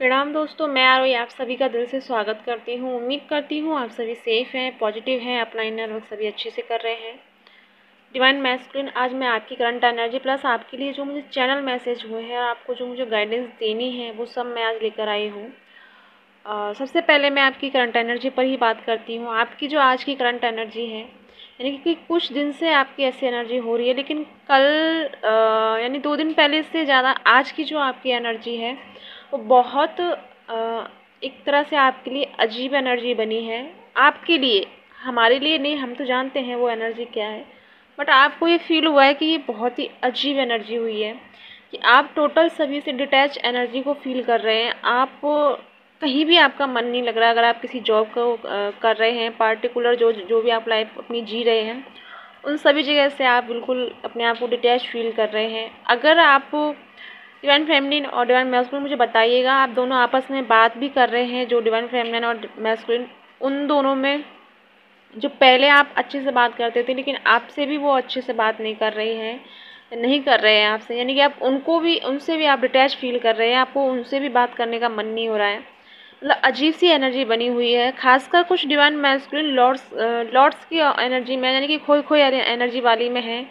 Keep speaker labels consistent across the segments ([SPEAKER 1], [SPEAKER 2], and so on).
[SPEAKER 1] प्रणाम दोस्तों, मैं आरोही आप सभी का दिल से स्वागत करती हूँ। उम्मीद करती हूँ आप सभी सेफ़ हैं, पॉजिटिव हैं, अपना इनर वर्क सभी अच्छे से कर रहे हैं। डिवाइन मैस्कुलिन, आज मैं आपकी करंट एनर्जी प्लस आपके लिए जो मुझे चैनल मैसेज हुए हैं और आपको जो मुझे गाइडेंस देनी है वो सब मैं आज लेकर आई हूँ। सबसे पहले मैं आपकी करंट एनर्जी पर ही बात करती हूँ। आपकी जो आज की करंट एनर्जी है, यानी कि कुछ दिन से आपकी ऐसी एनर्जी हो रही है, लेकिन कल यानी 2 दिन पहले से ज़्यादा आज की जो आपकी एनर्जी है वो बहुत एक तरह से आपके लिए अजीब एनर्जी बनी है। आपके लिए, हमारे लिए नहीं, हम तो जानते हैं वो एनर्जी क्या है, बट आपको ये फील हुआ है कि ये बहुत ही अजीब एनर्जी हुई है कि आप टोटल सभी से डिटैच एनर्जी को फील कर रहे हैं। आप कहीं भी आपका मन नहीं लग रहा। अगर आप किसी जॉब को कर रहे हैं, पार्टिकुलर जो जो भी आप लाइफ अपनी जी रहे हैं, उन सभी जगह से आप बिल्कुल अपने आप को डिटैच फील कर रहे हैं। अगर आप डिवाइन फेमिनिन और डिवाइन मैस्कुलिन, मुझे बताइएगा, आप दोनों आपस में बात भी कर रहे हैं, जो डिवाइन फेमिनिन और मैस्कुलिन, उन दोनों में जो पहले आप अच्छे से बात करते थे लेकिन आपसे भी वो अच्छे से बात नहीं कर रही हैं, नहीं कर रहे हैं आपसे, यानी कि आप उनको भी, उनसे भी आप डिटैच फील कर रहे हैं, आपको उनसे भी बात करने का मन नहीं हो रहा है। मतलब अजीब सी एनर्जी बनी हुई है। खासकर कुछ डिवाइन मैस्कुलिन लॉर्ड्स की एनर्जी में, यानी कि खोई खोई एनर्जी वाली में है,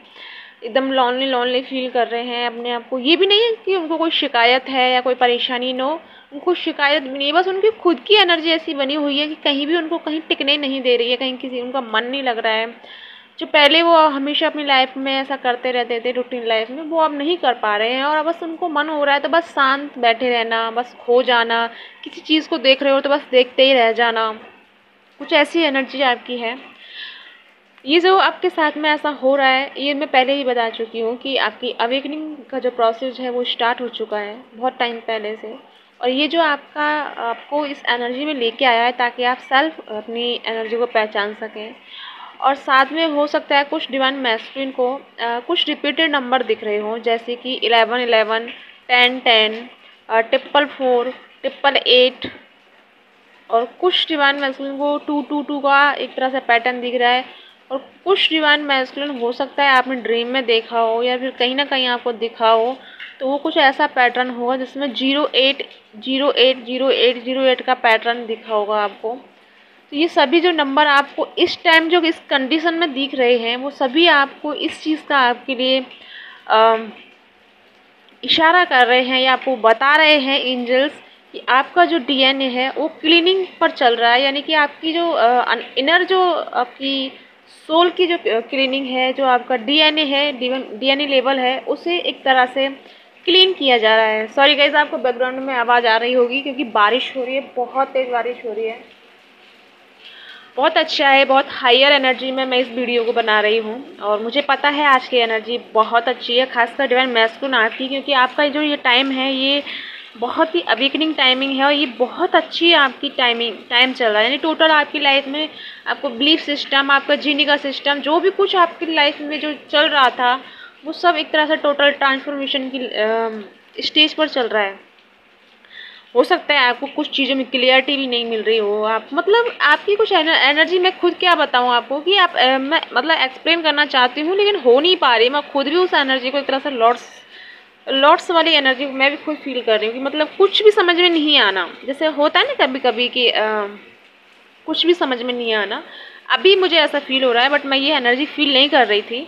[SPEAKER 1] एकदम लॉनली लॉनली फील कर रहे हैं अपने आप को। ये भी नहीं है कि उनको कोई शिकायत है या कोई परेशानी नो, उनको शिकायत भी नहीं है, बस उनकी खुद की एनर्जी ऐसी बनी हुई है कि कहीं भी उनको कहीं टिकने नहीं दे रही है, कहीं किसी उनका मन नहीं लग रहा है। जो पहले वो हमेशा अपनी लाइफ में ऐसा करते रहते थे, रूटीन लाइफ में, वो अब नहीं कर पा रहे हैं और अब बस उनको मन हो रहा है तो बस शांत बैठे रहना, बस खो जाना, किसी चीज़ को देख रहे हो तो बस देखते ही रह जाना। कुछ ऐसी एनर्जी आपकी है। ये जो आपके साथ में ऐसा हो रहा है, ये मैं पहले ही बता चुकी हूँ कि आपकी अवेकनिंग का जो प्रोसेस है वो स्टार्ट हो चुका है बहुत टाइम पहले से। और ये जो आपको इस एनर्जी में लेके आया है ताकि आप सेल्फ अपनी एनर्जी को पहचान सकें। और साथ में हो सकता है कुछ डिवाइन मैस्कुलिन को कुछ रिपीटेड नंबर दिख रहे हों, जैसे कि 11 11, 10 10, 444, 888। और कुछ डिवाइन मैस्कुलिन को 222 का एक तरह से पैटर्न दिख रहा है। और कुछ डिवाइन मैस्कुलिन हो सकता है आपने ड्रीम में देखा हो या फिर कहीं ना कहीं आपको दिखा हो, तो वो कुछ ऐसा पैटर्न होगा जिसमें 08 08 08 08 का पैटर्न दिखा होगा आपको। तो ये सभी जो नंबर आपको इस टाइम जो इस कंडीशन में दिख रहे हैं, वो सभी आपको इस चीज़ का आपके लिए इशारा कर रहे हैं या आपको बता रहे हैं एंजल्स कि आपका जो डीएनए है वो क्लीनिंग पर चल रहा है। यानी कि आपकी जो इनर जो आपकी सोल की जो क्लीनिंग है, जो आपका डीएनए है, डीएनए लेवल है, उसे एक तरह से क्लीन किया जा रहा है। सॉरी गाइज, आपको बैकग्राउंड में आवाज़ आ रही होगी क्योंकि बारिश हो रही है, बहुत तेज़ बारिश हो रही है। बहुत अच्छा है, बहुत हायर एनर्जी में मैं इस वीडियो को बना रही हूँ और मुझे पता है आज की एनर्जी बहुत अच्छी है, खासकर डिवाइन मैस्कुलिन आपकी, क्योंकि आपका जो ये टाइम है ये बहुत ही अवेकनिंग टाइमिंग है और ये बहुत अच्छी आपकी टाइम चल रहा है। यानी टोटल आपकी लाइफ में आपको बिलीफ सिस्टम, आपका जीने का सिस्टम, जो भी कुछ आपकी लाइफ में जो चल रहा था वो सब एक तरह से टोटल ट्रांसफॉर्मेशन की स्टेज पर चल रहा है। हो सकता है आपको कुछ चीज़ों में क्लियरिटी भी नहीं मिल रही हो, आप मतलब आपकी कुछ एनर्जी, मैं खुद क्या बताऊँ आपको कि आप मैं मतलब एक्सप्लेन करना चाहती हूँ लेकिन हो नहीं पा रही। मैं खुद भी उस एनर्जी को एक तरह से लॉट्स वाली एनर्जी मैं भी खुद फील कर रही हूँ कि मतलब कुछ भी समझ में नहीं आना, जैसे होता है ना कभी कभी कि कुछ भी समझ में नहीं आना। अभी मुझे ऐसा फील हो रहा है, बट मैं ये एनर्जी फील नहीं कर रही थी।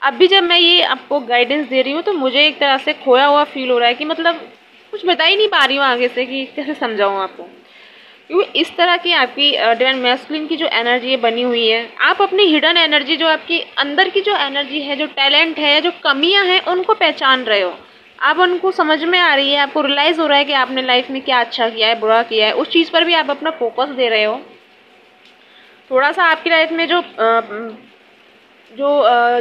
[SPEAKER 1] अभी जब मैं ये आपको गाइडेंस दे रही हूँ तो मुझे एक तरह से खोया हुआ फील हो रहा है कि मतलब कुछ बता ही नहीं पा रही हूँ आगे से कि कैसे समझाऊँ आपको, क्योंकि इस तरह की आपकी डिवाइन मैस्कुलिन की जो एनर्जी बनी हुई है, आप अपनी हिडन एनर्जी, जो आपकी अंदर की जो एनर्जी है, जो टैलेंट है, जो कमियां हैं, उनको पहचान रहे हो। आप उनको समझ में आ रही है, आपको रियलाइज़ हो रहा है कि आपने लाइफ में क्या अच्छा किया है, बुरा किया है, उस चीज़ पर भी आप अपना फोकस दे रहे हो। थोड़ा सा आपकी लाइफ में जो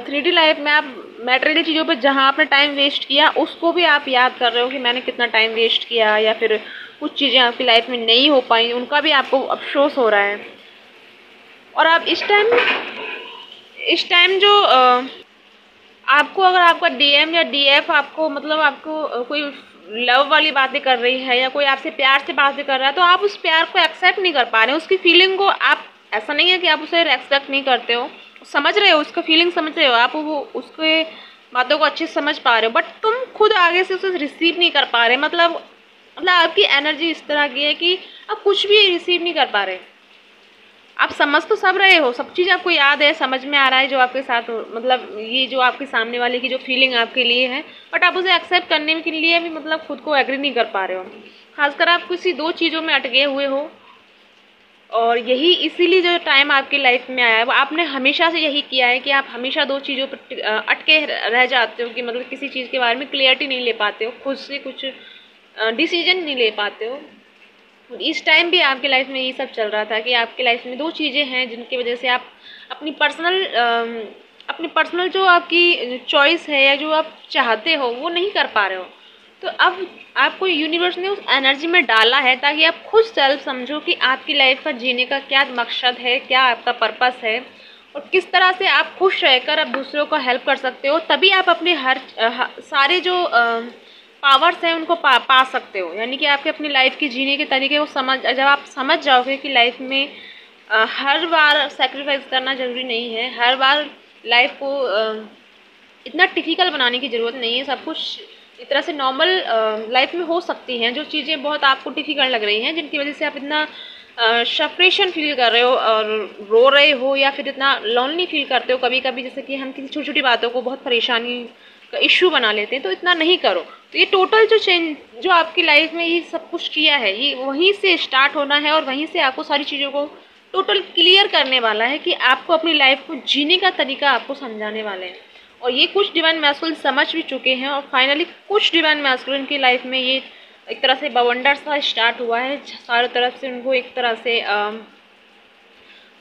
[SPEAKER 1] 3D लाइफ में आप मैटेरियल चीज़ों पे जहाँ आपने टाइम वेस्ट किया, उसको भी आप याद कर रहे हो कि मैंने कितना टाइम वेस्ट किया, या फिर कुछ चीज़ें आपकी लाइफ में नहीं हो पाई, उनका भी आपको अफसोस हो रहा है। और आप इस टाइम जो आपको, अगर आपका डीएम या डीएफ आपको मतलब आपको कोई लव वाली बातें कर रही है या कोई आपसे प्यार से बातें कर रहा है, तो आप उस प्यार को एक्सेप्ट नहीं कर पा रहे हो, उसकी फीलिंग को आप, ऐसा नहीं है कि आप उसे रेस्पेक्ट नहीं करते हो, समझ रहे हो, उसका फीलिंग समझ रहे हो, आप वो उसके बातों को अच्छे से समझ पा रहे हो, बट तुम खुद आगे से उसे रिसीव नहीं कर पा रहे। मतलब मतलब आपकी एनर्जी इस तरह की है कि आप कुछ भी रिसीव नहीं कर पा रहे। आप समझ तो सब रहे हो, सब चीज़ आपको याद है, समझ में आ रहा है जो आपके साथ हो, मतलब ये जो आपके सामने वाले की जो फीलिंग आपके लिए है, बट आप उसे एक्सेप्ट करने के लिए भी मतलब खुद को एग्री नहीं कर पा रहे हो। खासकर आप किसी दो चीज़ों में अटके हुए हो, और यही इसीलिए जो टाइम आपकी लाइफ में आया है वो आपने हमेशा से यही किया है कि आप हमेशा दो चीज़ों पर अटके रह जाते हो, कि मतलब किसी चीज़ के बारे में क्लियरिटी नहीं ले पाते हो, खुद से कुछ डिसीजन नहीं ले पाते हो। इस टाइम भी आपकी लाइफ में यही सब चल रहा था कि आपकी लाइफ में दो चीज़ें हैं जिनकी वजह से आप अपनी पर्सनल जो आपकी चॉइस है या जो आप चाहते हो वो नहीं कर पा रहे हो। तो अब आपको यूनिवर्स ने उस एनर्जी में डाला है ताकि आप खुद सेल्फ समझो कि आपकी लाइफ का जीने का क्या मकसद है, क्या आपका पर्पस है, और किस तरह से आप खुश रहकर आप दूसरों को हेल्प कर सकते हो। तभी आप अपने सारे जो पावर्स हैं उनको पा सकते हो। यानी कि आपके अपनी लाइफ की जीने के तरीके को जब आप समझ जाओगे कि लाइफ में हर बार सेक्रीफाइस करना ज़रूरी नहीं है, हर बार लाइफ को इतना डिफ़िकल्ट बनाने की ज़रूरत नहीं है, सब कुछ एक तरह से नॉर्मल लाइफ में हो सकती हैं। जो चीज़ें बहुत आपको डिफ़िकल्ट लग रही हैं, जिनकी वजह से आप इतना सफ्रेशन फील कर रहे हो और रो रहे हो, या फिर इतना लोनली फील करते हो कभी कभी, जैसे कि हम किसी छोटी छोटी बातों को बहुत परेशानी का इश्यू बना लेते हैं, तो इतना नहीं करो। तो ये टोटल जो चेंज जो आपकी लाइफ में ये सब कुछ किया है, ये वहीं से स्टार्ट होना है, और वहीं से आपको सारी चीज़ों को टोटल क्लियर करने वाला है कि आपको अपनी लाइफ को जीने का तरीका आपको समझाने वाले हैं। और ये कुछ डिवाइन मैस्कुलिन समझ भी चुके हैं, और फाइनली कुछ डिवाइन मैस्कुलिन की लाइफ में ये एक तरह से बवंडर सा स्टार्ट हुआ है। सारी तरफ से उनको एक तरह से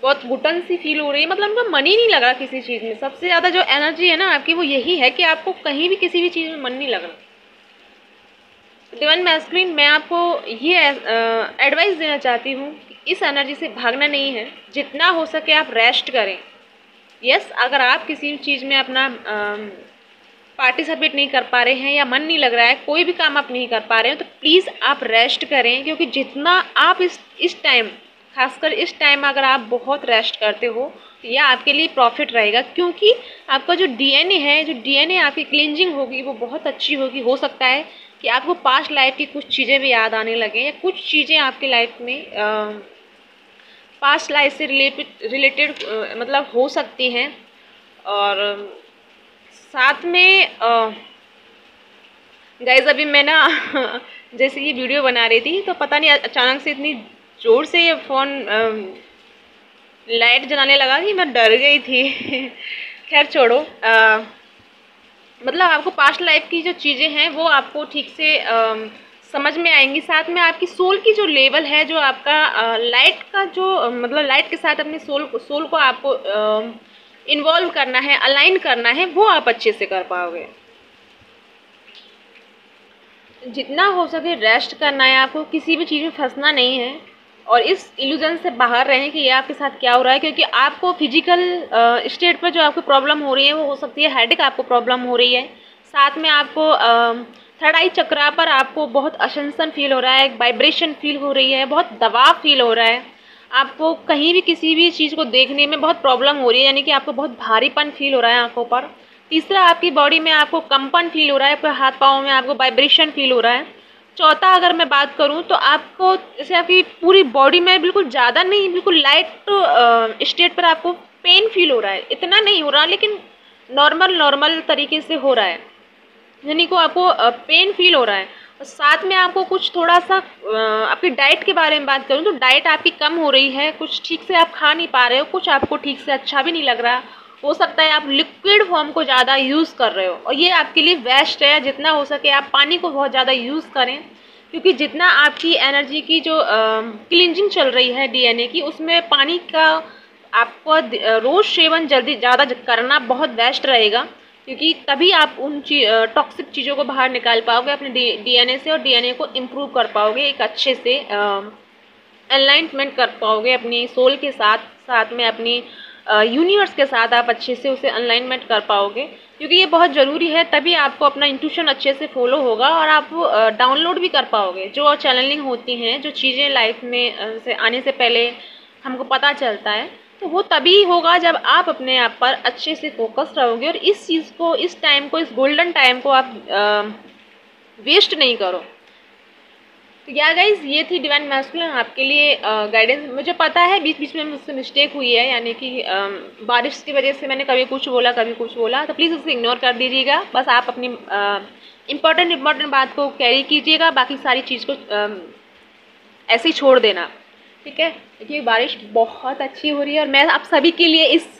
[SPEAKER 1] बहुत घुटन सी फील हो रही है, मतलब उनका मन ही नहीं लग रहा किसी चीज़ में। सबसे ज़्यादा जो एनर्जी है ना आपकी वो यही है कि आपको कहीं भी किसी भी चीज़ में मन नहीं लग रहा। डिवाइन मैस्कुलिन, मैं आपको ये एडवाइस देना चाहती हूँ कि इस एनर्जी से भागना नहीं है, जितना हो सके आप रेस्ट करें। यस, अगर आप किसी चीज़ में अपना पार्टिसिपेट नहीं कर पा रहे हैं या मन नहीं लग रहा है, कोई भी काम आप नहीं कर पा रहे हैं, तो प्लीज़ आप रेस्ट करें। क्योंकि जितना आप इस टाइम, खासकर इस टाइम अगर आप बहुत रेस्ट करते हो तो यह आपके लिए प्रॉफिट रहेगा। क्योंकि आपका जो डीएनए है, जो डीएनए आपकी क्लींजिंग होगी वो बहुत अच्छी होगी। हो सकता है कि आपको पास्ट लाइफ की कुछ चीज़ें भी याद आने लगें, या कुछ चीज़ें आपकी लाइफ में पास्ट लाइफ से रिलेटेड मतलब हो सकती हैं। और साथ में गाइस, अभी मैं ना जैसे ये वीडियो बना रही थी तो पता नहीं अचानक से इतनी ज़ोर से ये फ़ोन लाइट जलाने लगा कि मैं डर गई थी। खैर छोड़ो, मतलब आपको पास्ट लाइफ की जो चीज़ें हैं वो आपको ठीक से समझ में आएंगी। साथ में आपकी सोल की जो लेवल है, जो आपका लाइट का जो मतलब लाइट के साथ अपने सोल को आपको इन्वॉल्व करना है, अलाइन करना है, वो आप अच्छे से कर पाओगे। जितना हो सके रेस्ट करना है आपको, किसी भी चीज़ में फंसना नहीं है, और इस इल्यूजन से बाहर रहें कि ये आपके साथ क्या हो रहा है। क्योंकि आपको फिजिकल स्टेट पर जो आपको प्रॉब्लम हो रही है वो हो सकती है हेडेक आपको प्रॉब्लम हो रही है। साथ में आपको थर्ड आई चक्रा पर आपको बहुत असेंशन फील हो रहा है, वाइब्रेशन फील हो रही है, बहुत दबाव फील हो रहा है, आपको कहीं भी किसी भी चीज़ को देखने में बहुत प्रॉब्लम हो रही है, यानी कि आपको बहुत भारीपन फील हो रहा है आंखों पर। तीसरा, आपकी बॉडी में आपको कंपन फील हो रहा है, आपके हाथ पाँव में आपको वाइब्रेशन फील हो रहा है। चौथा, अगर मैं बात करूं तो आपको जैसे आपकी पूरी बॉडी में बिल्कुल ज़्यादा नहीं, बिल्कुल लाइट स्टेट पर आपको पेन फील हो रहा है। इतना नहीं हो रहा, लेकिन नॉर्मल तरीके से हो रहा है, यानी को आपको पेन फील हो रहा है। और साथ में आपको कुछ थोड़ा सा आपकी डाइट के बारे में बात करूं तो डाइट आपकी कम हो रही है, कुछ ठीक से आप खा नहीं पा रहे हो, कुछ आपको ठीक से अच्छा भी नहीं लग रहा। हो सकता है आप लिक्विड फॉर्म को ज़्यादा यूज़ कर रहे हो, और ये आपके लिए बेस्ट है। जितना हो सके आप पानी को बहुत ज़्यादा यूज़ करें, क्योंकि जितना आपकी एनर्जी की जो क्लींजिंग चल रही है डीएनए की, उसमें पानी का आपको रोज़ सेवन जल्दी ज़्यादा करना बहुत बेस्ट रहेगा। क्योंकि तभी आप उन टॉक्सिक चीज़ों को बाहर निकाल पाओगे अपने डीएनए से, और डीएनए को इम्प्रूव कर पाओगे, एक अच्छे से अलाइनमेंट कर पाओगे अपनी सोल के साथ, साथ में अपनी यूनिवर्स के साथ आप अच्छे से उसे अलाइनमेंट कर पाओगे। क्योंकि ये बहुत ज़रूरी है, तभी आपको अपना इंट्यूशन अच्छे से फॉलो होगा, और आप डाउनलोड भी कर पाओगे जो चैनलिंग होती हैं, जो चीज़ें लाइफ में से आने से पहले हमको पता चलता है, तो वो तभी होगा जब आप अपने आप पर अच्छे से फोकस रहोगे। और इस चीज़ को, इस टाइम को, इस गोल्डन टाइम को आप वेस्ट नहीं करो। तो या गाइज, ये थी डिवाइन मैस्कुलिन आपके लिए गाइडेंस। मुझे पता है बीच बीच में मुझसे मिस्टेक हुई है, यानी कि बारिश की वजह से मैंने कभी कुछ बोला कभी कुछ बोला, तो प्लीज़ उसे इग्नोर कर दीजिएगा। बस आप अपनी इम्पॉर्टेंट बात को कैरी कीजिएगा, बाकी सारी चीज़ को ऐसे ही छोड़ देना, ठीक है। देखिए बारिश बहुत अच्छी हो रही है और मैं आप सभी के लिए इस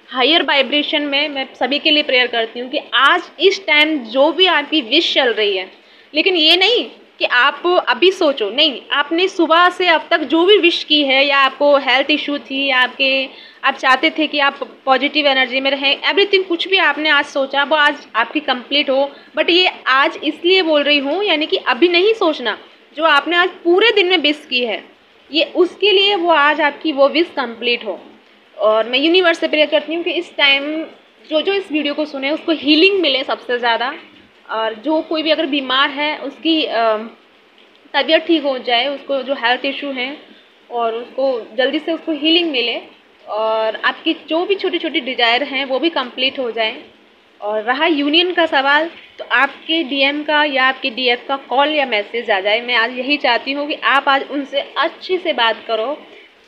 [SPEAKER 1] हायर वाइब्रेशन में मैं सभी के लिए प्रेयर करती हूँ कि आज इस टाइम जो भी आपकी विश चल रही है, लेकिन ये नहीं कि आप अभी सोचो, नहीं, आपने सुबह से अब तक जो भी विश की है, या आपको हेल्थ इशू थी, या आप चाहते थे कि आप पॉजिटिव एनर्जी में रहें, एवरीथिंग कुछ भी आपने आज सोचा वो आज आपकी कंप्लीट हो। बट ये आज इसलिए बोल रही हूँ, यानी कि अभी नहीं सोचना, जो आपने आज पूरे दिन में विश की है, ये उसके लिए वो आज आपकी वो विश कंप्लीट हो। और मैं यूनिवर्स से प्रेयर करती हूँ कि इस टाइम जो इस वीडियो को सुने उसको हीलिंग मिले सबसे ज़्यादा, और जो कोई भी अगर बीमार है उसकी तबीयत ठीक हो जाए, उसको जो हेल्थ इशू हैं और उसको जल्दी से उसको हीलिंग मिले, और आपकी जो भी छोटी छोटी डिज़ायर हैं वो भी कंप्लीट हो जाए। और रहा यूनियन का सवाल, तो आपके डीएम का या आपके डीएफ का कॉल या मैसेज आ जाए। मैं आज यही चाहती हूँ कि आप आज उनसे अच्छे से बात करो,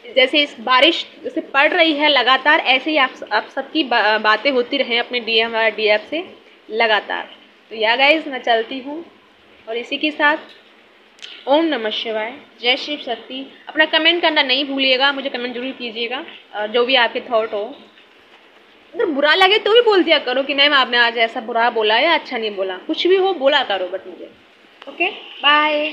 [SPEAKER 1] जैसे इस बारिश जैसे पड़ रही है लगातार, ऐसे ही आप सबकी बातें होती रहें अपने डीएम और डीएफ से लगातार। तो या गाइज, मैं चलती हूँ, और इसी के साथ ओम नमः शिवाय, जय शिव शक्ति। अपना कमेंट करना नहीं भूलिएगा, मुझे कमेंट जरूर कीजिएगा, जो भी आपके थॉट हो। अगर बुरा लगे तो भी बोल दिया करो कि नहीं, मैं आपने आज ऐसा बुरा बोला या अच्छा नहीं बोला, कुछ भी हो बोला करो बट मुझे। Okay, bye.